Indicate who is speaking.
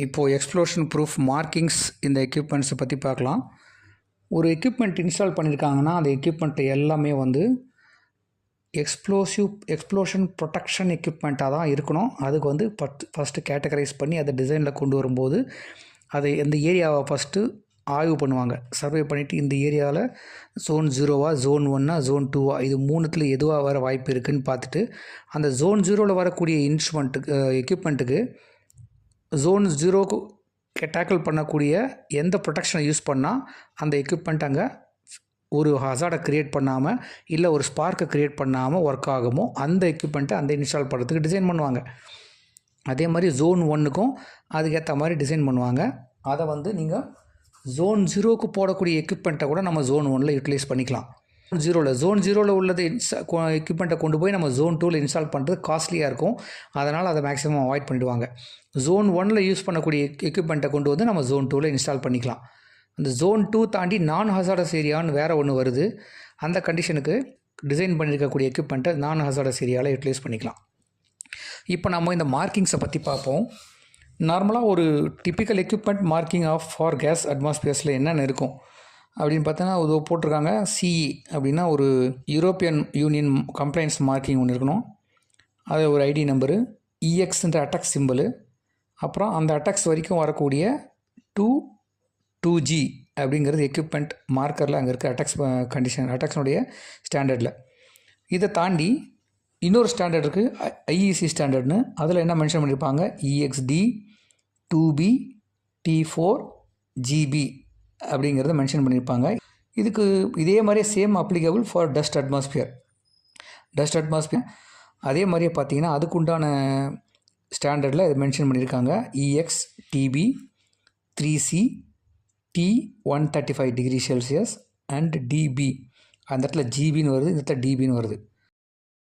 Speaker 1: இப்போது explosion proof markings இந்த எக்யூப்மெண்ட்ஸை பற்றி பார்க்கலாம். ஒரு எக்யூப்மெண்ட் இன்ஸ்டால் பண்ணியிருக்காங்கன்னா அந்த எக்யூப்மெண்ட்டை எல்லாமே வந்து எக்ஸ்ப்ளோஷன் ப்ரொடெக்ஷன் எக்யூப்மெண்ட்டாக தான் இருக்கணும். அதுக்கு வந்து ஃபஸ்ட்டு கேட்டகரைஸ் பண்ணி அதை டிசைனில் கொண்டு வரும்போது அதை இந்த ஏரியாவை ஃபஸ்ட்டு ஆய்வு பண்ணுவாங்க. சர்வே பண்ணிவிட்டு இந்த ஏரியாவில் ஜோன் 0வா, ஜோன் 1ஆ, ஜோன் 2வா, இது மூணுத்தில் எதுவாக வர வாய்ப்பு இருக்குதுன்னு பார்த்துட்டு அந்த ஜோன் 0வில் வரக்கூடிய எக்யூப்மெண்ட்டுக்கு ஜோன் 0க்கு டேக்கிள் பண்ணக்கூடிய எந்த ப்ரொடெக்ஷனை யூஸ் பண்ணால் அந்த எக்யூப்மெண்ட் அங்கே ஒரு ஹசார்டை க்ரியேட் பண்ணாமல் இல்லை ஒரு ஸ்பார்க்கை க்ரியேட் பண்ணாமல் ஒர்க் ஆகுமோ அந்த எக்யூப்மெண்ட்டை அந்த இன்ஸ்டால் பண்ணுறதுக்கு டிசைன் பண்ணுவாங்க. அதே மாதிரி ஜோன் 1க்கும் அதுக்கேற்ற மாதிரி டிசைன் பண்ணுவாங்க. அதை வந்து நீங்கள் ஜோன் 0க்கு போடக்கூடிய எக்யூப்மெண்ட்டை கூட நம்ம ஜோன் 1ல் யூட்டிலைஸ் பண்ணிக்கலாம். ஜோன் 0வில் உள்ளது எக்யூப்மெண்ட்டை கொண்டு போய் நம்ம ஜோன் 2வில் இன்ஸ்டால் பண்ணுறது காஸ்ட்லியாக இருக்கும். அதனால் அதை மேக்ஸிமம் அவாய்ட் பண்ணிவிடுவாங்க. ஜோன் 1ல் யூஸ் பண்ணக்கூடிய எக்யூப்மெண்ட்டை கொண்டு வந்து நம்ம ஜோன் 2வில் இன்ஸ்டால் பண்ணிக்கலாம். அந்த ஜோன் 2 தாண்டி நான் ஹசார்டஸ் ஏரியான்னு வேறு ஒன்று வருது. அந்த கண்டிஷனுக்கு டிசைன் பண்ணியிருக்கக்கூடிய எக்யூப்மெண்ட்டை நான் ஹசார்டஸ் ஏரியாவில் யூட்டிலைஸ் பண்ணிக்கலாம். இப்போ நம்ம இந்த மார்க்கிங்ஸை பற்றி பார்ப்போம். நார்மலாக ஒரு typical equipment marking off for gas அட்மாஸ்பியர்ஸில் என்னென்ன இருக்கும் அப்படின்னு பார்த்தோன்னா இது போட்டிருக்காங்க. சிஇ அப்படின்னா ஒரு யூரோப்பியன் யூனியன் கம்ப்ளைண்ட்ஸ் மார்க்கிங் ஒன்று இருக்கணும். அது ஒரு ஐடி நம்பரு, இஎக்ஸ்ன்ற அட்டாக்ஸ் சிம்பிள், அப்புறம் அந்த அட்டாக்ஸ் வரைக்கும் வரக்கூடிய 2G அப்படிங்கிறது எக்யூப்மெண்ட் மார்க்கரில் அங்கே இருக்க அட்டாக்ஸ் கண்டிஷன், அட்டாக்ஸனுடைய ஸ்டாண்டர்டில். இதை தாண்டி இன்னொரு ஸ்டாண்டர்ட் இருக்குது, ஐஇசி ஸ்டாண்டர்ட்னு. அதில் என்ன மென்ஷன் பண்ணியிருப்பாங்க, EXD 2B T4 GB அப்படிங்கிறத மென்ஷன் பண்ணியிருப்பாங்க. இதுக்கு இதே மாதிரியே same applicable for dust atmosphere. அதே மாதிரியே பார்த்தீங்கன்னா அதுக்குண்டான ஸ்டாண்டர்டில் இது மென்ஷன் பண்ணியிருக்காங்க. EXTB 3C T135 degree Celsius and DB. அந்த இடத்துல ஜிபின்னு வருது, இந்த இடத்துல டிபின்னு வருது.